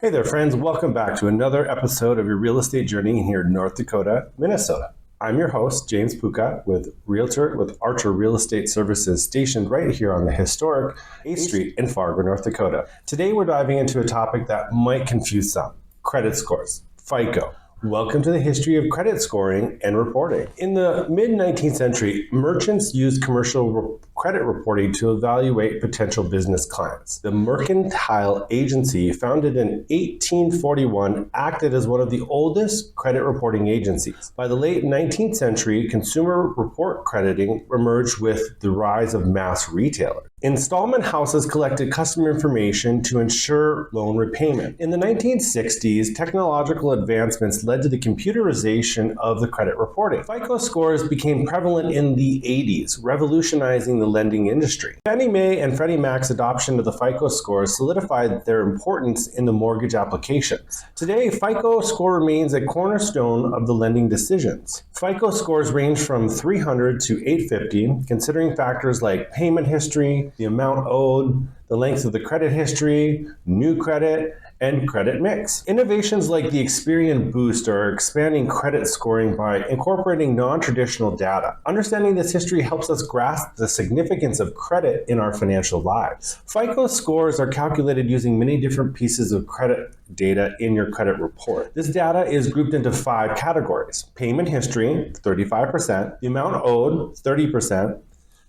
Hey there, friends. Welcome back to another episode of your real estate journey here in North Dakota, Minnesota. I'm your host, James Poukka, with Realtor with Archer Real Estate Services, stationed right here on the historic 8th Street in Fargo, North Dakota. Today, we're diving into a topic that might confuse some: credit scores, FICO. Welcome to the history of credit scoring and reporting. In the mid-19th century, merchants used commercial credit reporting to evaluate potential business clients. The Mercantile Agency, founded in 1841, acted as one of the oldest credit reporting agencies. By the late 19th century, consumer report crediting emerged with the rise of mass retailers. Installment houses collected customer information to ensure loan repayment. In the 1960s, technological advancements led to the computerization of the credit reporting. FICO scores became prevalent in the 80s, revolutionizing the lending industry. Fannie Mae and Freddie Mac's adoption of the FICO scores solidified their importance in the mortgage applications. Today, FICO score remains a cornerstone of the lending decisions. FICO scores range from 300 to 850, considering factors like payment history, the amount owed, the length of the credit history, new credit, and credit mix. Innovations like the Experian Boost are expanding credit scoring by incorporating non-traditional data. Understanding this history helps us grasp the significance of credit in our financial lives. FICO scores are calculated using many different pieces of credit data in your credit report. This data is grouped into 5 categories: payment history, 35%, the amount owed, 30%,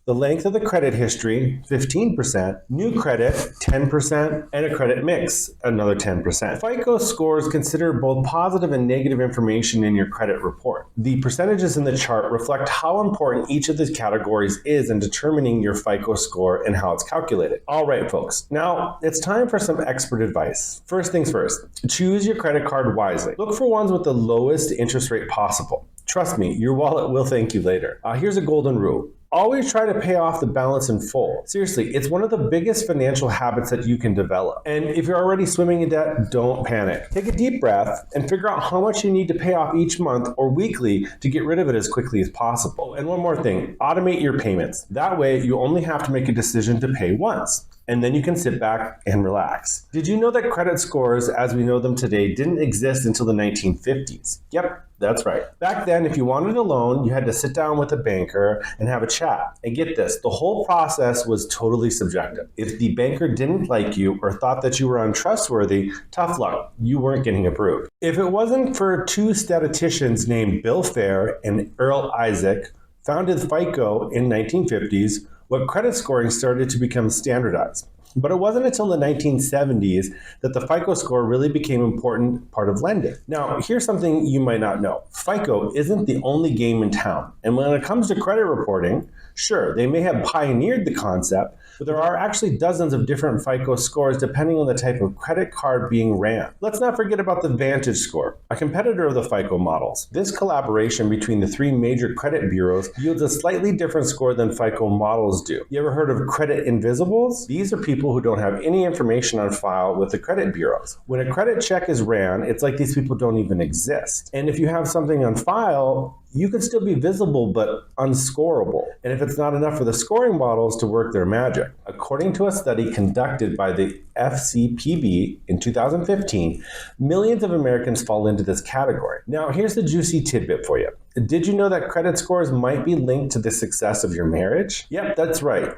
the length of the credit history, 15%, new credit, 10%, and a credit mix, another 10%. FICO scores consider both positive and negative information in your credit report. The percentages in the chart reflect how important each of these categories is in determining your FICO score and how it's calculated. All right, folks, now it's time for some expert advice. First things first, choose your credit card wisely. Look for ones with the lowest interest rate possible. Trust me, your wallet will thank you later. Here's a golden rule. Always try to pay off the balance in full. Seriously, it's one of the biggest financial habits that you can develop. And if you're already swimming in debt, don't panic. Take a deep breath and figure out how much you need to pay off each month or weekly to get rid of it as quickly as possible. And one more thing, automate your payments. That way, you only have to make a decision to pay once, and then you can sit back and relax. Did you know that credit scores, as we know them today, didn't exist until the 1950s? Yep, that's right. Back then, if you wanted a loan, you had to sit down with a banker and have a chat. And get this, the whole process was totally subjective. If the banker didn't like you or thought that you were untrustworthy, tough luck, you weren't getting approved. If it wasn't for 2 statisticians named Bill Fair and Earl Isaac, founded FICO in 1950s, what credit scoring started to become standardized. But it wasn't until the 1970s that the FICO score really became an important part of lending. Now, here's something you might not know. FICO isn't the only game in town. And when it comes to credit reporting, sure, they may have pioneered the concept, but there are actually dozens of different FICO scores depending on the type of credit card being ran. Let's not forget about the VantageScore, a competitor of the FICO models. This collaboration between the 3 major credit bureaus yields a slightly different score than FICO models do. You ever heard of credit invisibles? These are people who don't have any information on file with the credit bureaus. When a credit check is ran, it's like these people don't even exist. And if you have something on file, you could still be visible but unscorable. And if it's not enough for the scoring models to work their magic. According to a study conducted by the FCPB in 2015, millions of Americans fall into this category. Now, here's the juicy tidbit for you. Did you know that credit scores might be linked to the success of your marriage? Yep, that's right.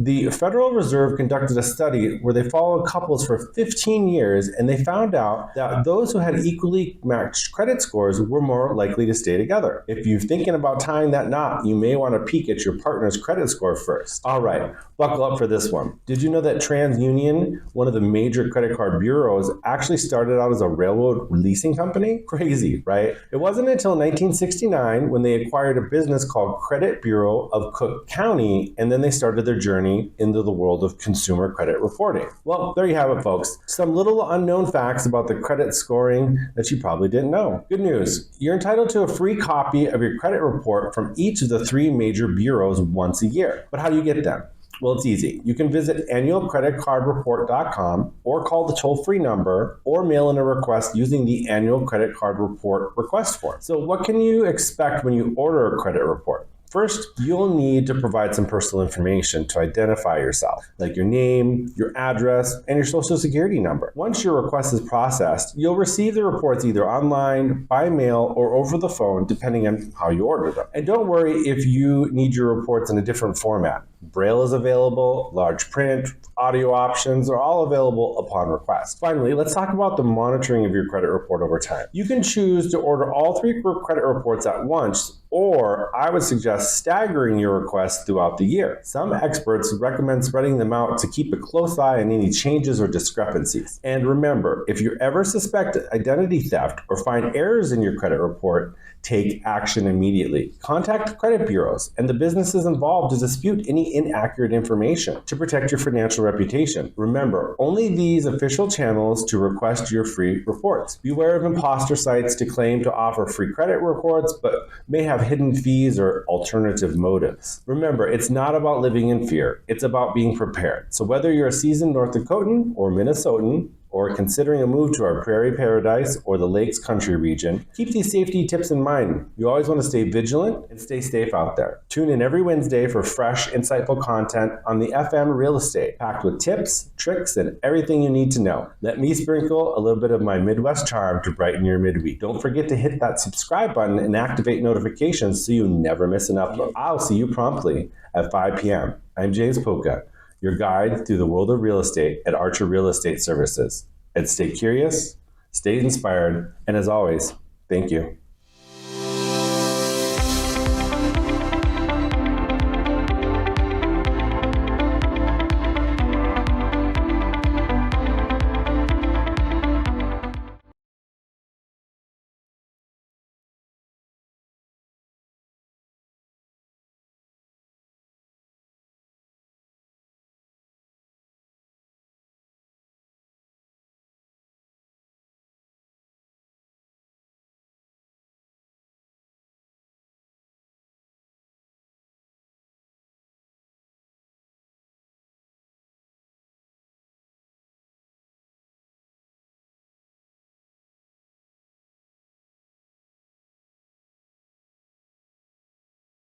The Federal Reserve conducted a study where they followed couples for 15 years, and they found out that those who had equally matched credit scores were more likely to stay together. If you're thinking about tying that knot, you may want to peek at your partner's credit score first. All right, buckle up for this one. Did you know that TransUnion, one of the major credit card bureaus, actually started out as a railroad leasing company? Crazy, right? It wasn't until 1969 when they acquired a business called Credit Bureau of Cook County, and then they started their journey into the world of consumer credit reporting. Well, there you have it, folks. Some little unknown facts about the credit scoring that you probably didn't know. Good news. You're entitled to a free copy of your credit report from each of the 3 major bureaus once a year. But how do you get them? Well, it's easy. You can visit annualcreditcardreport.com or call the toll-free number or mail in a request using the annual credit card report request form. So what can you expect when you order a credit report? First, you'll need to provide some personal information to identify yourself, like your name, your address, and your social security number. Once your request is processed, you'll receive the reports either online, by mail, or over the phone, depending on how you order them. And don't worry if you need your reports in a different format. Braille is available, large print, audio options are all available upon request. Finally, let's talk about the monitoring of your credit report over time. You can choose to order all 3 credit reports at once, or I would suggest staggering your requests throughout the year. Some experts recommend spreading them out to keep a close eye on any changes or discrepancies. And remember, if you ever suspect identity theft or find errors in your credit report, take action immediately. Contact credit bureaus and the businesses involved to dispute any inaccurate information to protect your financial reputation. Remember, only these official channels to request your free reports. Beware of imposter sites to claim to offer free credit reports, but may have hidden fees or alternative motives. Remember, it's not about living in fear. It's about being prepared. So whether you're a seasoned North Dakotan or Minnesotan, or considering a move to our prairie paradise or the Lakes Country region, keep these safety tips in mind. You always want to stay vigilant and stay safe out there. Tune in every Wednesday for fresh, insightful content on the FM Real Estate, packed with tips, tricks, and everything you need to know. Let me sprinkle a little bit of my Midwest charm to brighten your midweek. Don't forget to hit that subscribe button and activate notifications so you never miss an upload. I'll see you promptly at 5 p.m. I'm James Poukka, your guide through the world of real estate at Archer Real Estate Services. And stay curious, stay inspired, and as always, thank you.